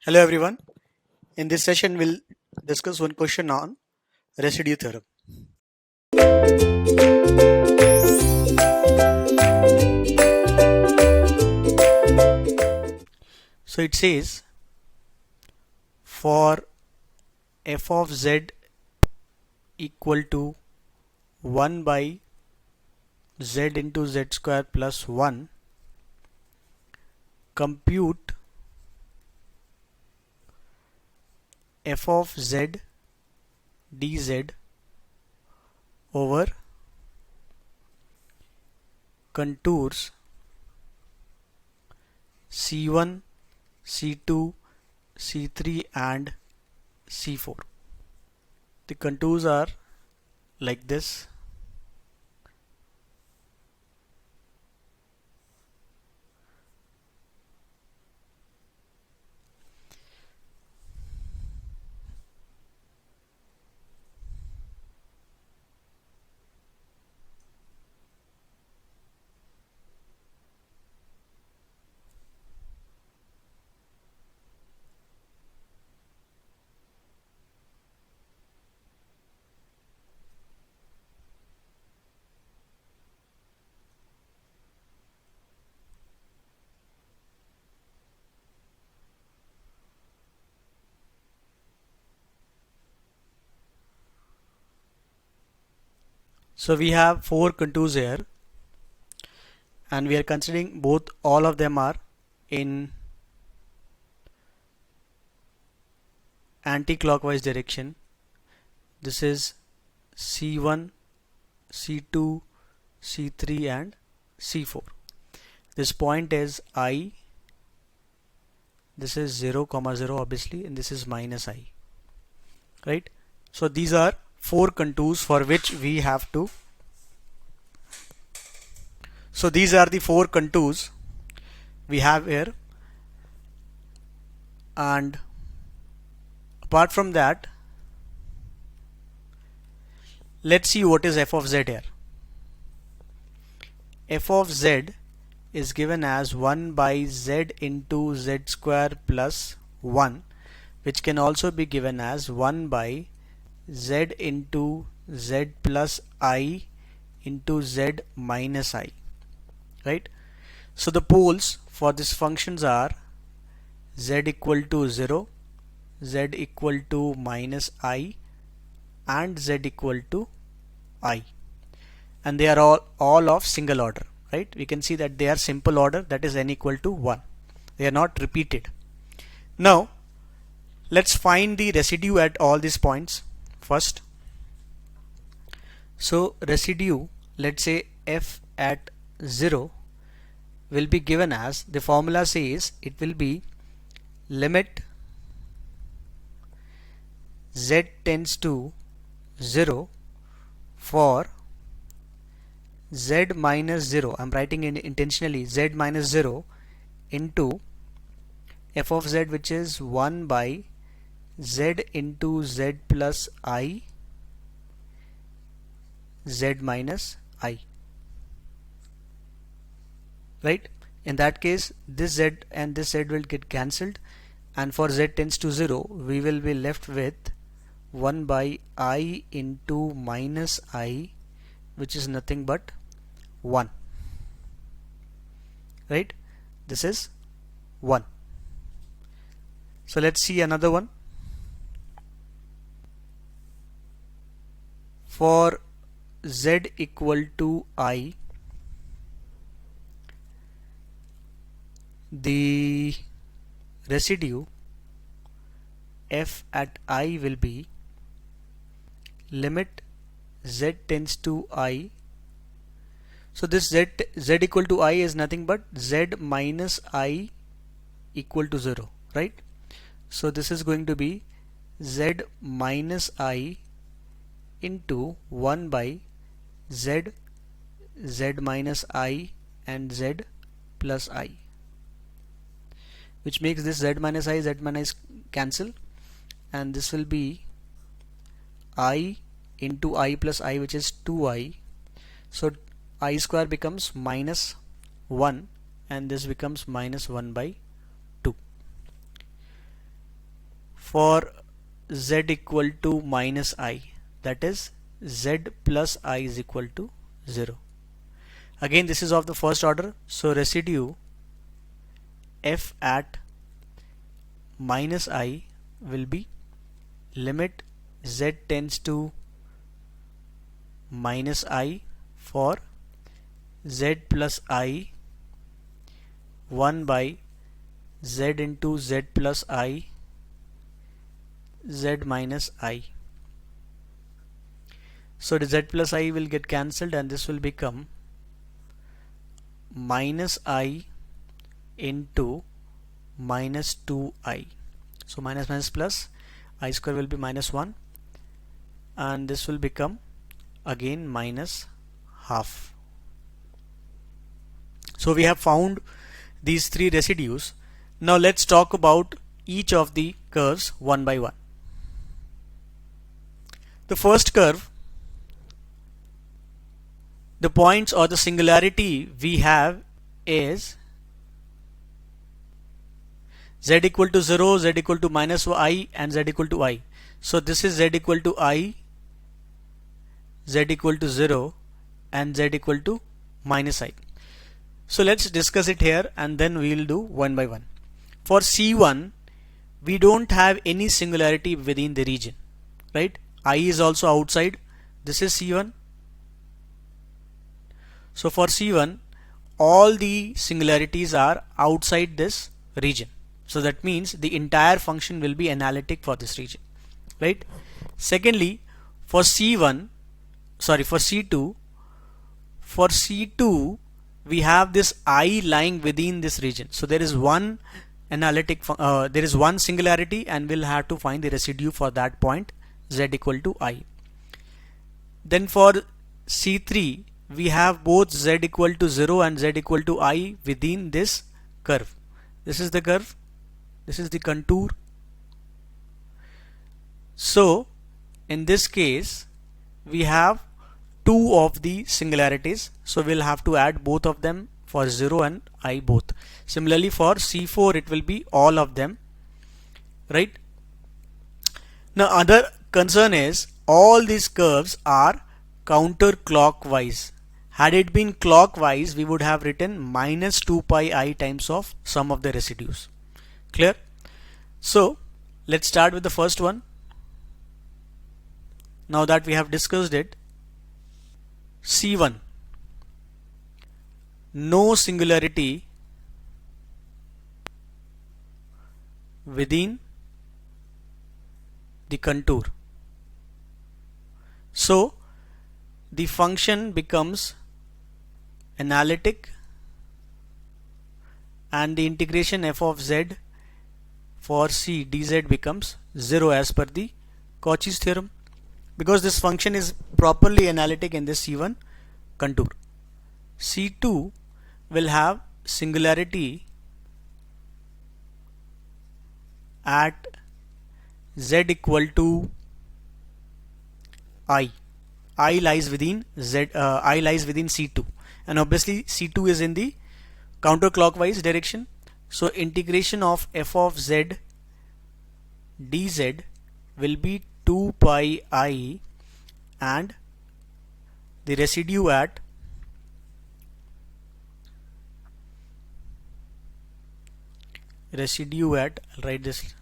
Hello everyone. In this session we'll discuss one question on residue theorem. So it says for f of z equal to 1 by z into z square plus 1, compute f of z dz over contours c1, c2, c3 and c4. The contours are like this. So we have four contours here, and we are considering both all of them are in anti-clockwise direction. This is C1, C2, C3 and C4. This point is I, this is 0, 0 obviously, and this is minus I, right? So these are four contours for which we have to. So these are the four contours we have here, and apart from that, let's see what is f of z here. F of z is given as 1 by z into z square plus 1, which can also be given as 1 by z into z plus I into z minus I, right? So the poles for these functions are z equal to 0, z equal to minus I and z equal to I, and they are all of single order, right? We can see that they are simple order, that is n equal to 1. They are not repeated. Now let's find the residue at all these points first. So residue, let's say f at 0 will be given as, the formula says it will be limit z tends to 0 for z minus 0, I'm writing in intentionally z minus 0 into f of z, which is 1 by z into z plus I z minus I, right? In that case this z and this z will get cancelled, and for z tends to 0 we will be left with 1 by I into minus I, which is nothing but 1, right? This is 1. So let's see another one. For z equal to I, the residue f at I will be limit z tends to I. So this z equal to I is nothing but z minus I equal to 0, right? So this is going to be z minus I into 1 by z, z minus I and z plus I, which makes this z minus I, z minus cancel, and this will be I into I plus I, which is 2I. So I square becomes minus 1 and this becomes minus 1 by 2. for z equal to minus I, that is z plus I is equal to 0. Again, this is of the first order, so residue f at minus I will be limit z tends to minus I for z plus I 1 by z into z plus I z minus I. So the z plus I will get cancelled and this will become minus I into minus 2I. So minus minus plus, I square will be minus 1 and this will become again minus half. So we have found these three residues. Now let's talk about each of the curves one by one. The first curve, the points or the singularity we have is z equal to 0, z equal to minus I and z equal to I. So this is z equal to I, z equal to 0 and z equal to minus I. So let's discuss it here and then we will do one by one. For C1 we don't have any singularity within the region, right? I is also outside. This is C1. So for C1 all the singularities are outside this region. So that means the entire function will be analytic for this region, right? Secondly, for C2, we have this I lying within this region. So there is one analytic, there is one singularity and we'll have to find the residue for that point z equal to I. Then for C3, we have both z equal to 0 and z equal to I within this curve. This is the curve. This is the contour. So in this case we have two of the singularities, so we'll have to add both of them for 0 and I both. Similarly for C4 it will be all of them, right? Now other concern is all these curves are counterclockwise. Had it been clockwise we would have written minus 2 pi I times of sum of the residues. Clear? So let's start with the first one. Now that we have discussed it, C1, no singularity within the contour. So the function becomes analytic and the integration f of z for C dz becomes 0 as per the Cauchy's theorem, because this function is properly analytic in this C1 contour. C2 will have singularity at z equal to I. I lies within C2 and obviously C2 is in the counterclockwise direction. So integration of f of z dz will be 2 pi I and the residue at I'll write this,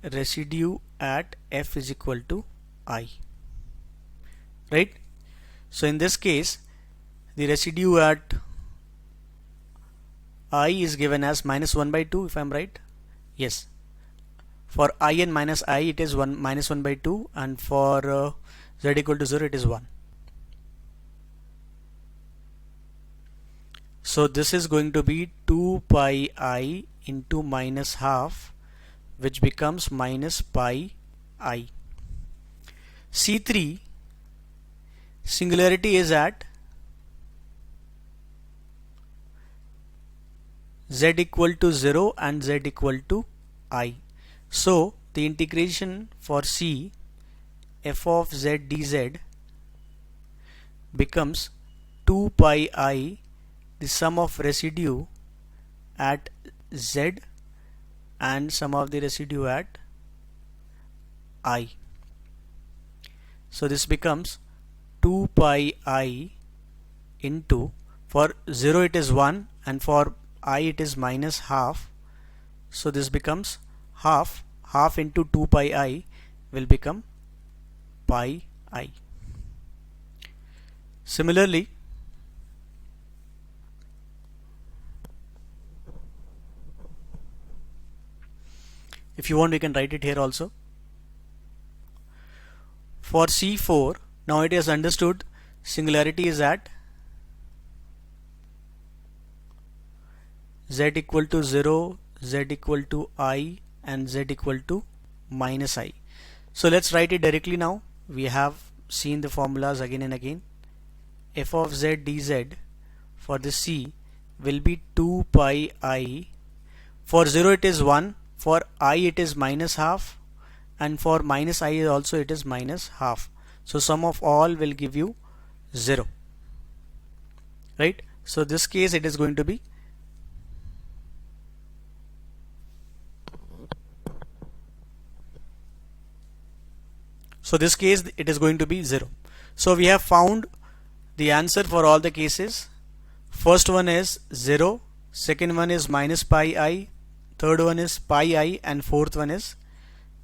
residue at f is equal to I, right? So in this case the residue at I is given as minus 1 by 2 if I am right. Yes, for I and minus I it is minus 1 by 2 and for z equal to 0 it is 1. So this is going to be 2 pi I into minus half, which becomes minus pi I. C3 singularity is at z equal to 0 and z equal to I. So the integration for C f of z dz becomes 2 pi I, the sum of residue at z and sum of the residue at I. So this becomes 2 pi I into, for 0 it is 1 and for I it is minus half. So this becomes half into 2 pi I will become pi I. Similarly, if you want, we can write it here also. For C4, now it is understood singularity is at z equal to 0, z equal to I, and z equal to minus I. So let's write it directly now. We have seen the formulas again and again. F of z dz for the C will be 2 pi I. For 0 it is 1, for I it is minus half, and for minus I also it is minus half. So sum of all will give you 0, right? So this case it is going to be it is going to be 0. So we have found the answer for all the cases. First one is 0, second one is minus pi I, third one is pi I, and fourth one is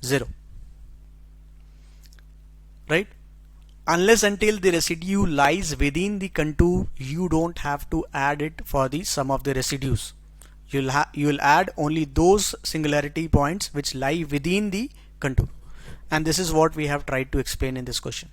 0, right? Unless until the residue lies within the contour, you don't have to add it for the sum of the residues. You'll add only those singularity points which lie within the contour, and this is what we have tried to explain in this question.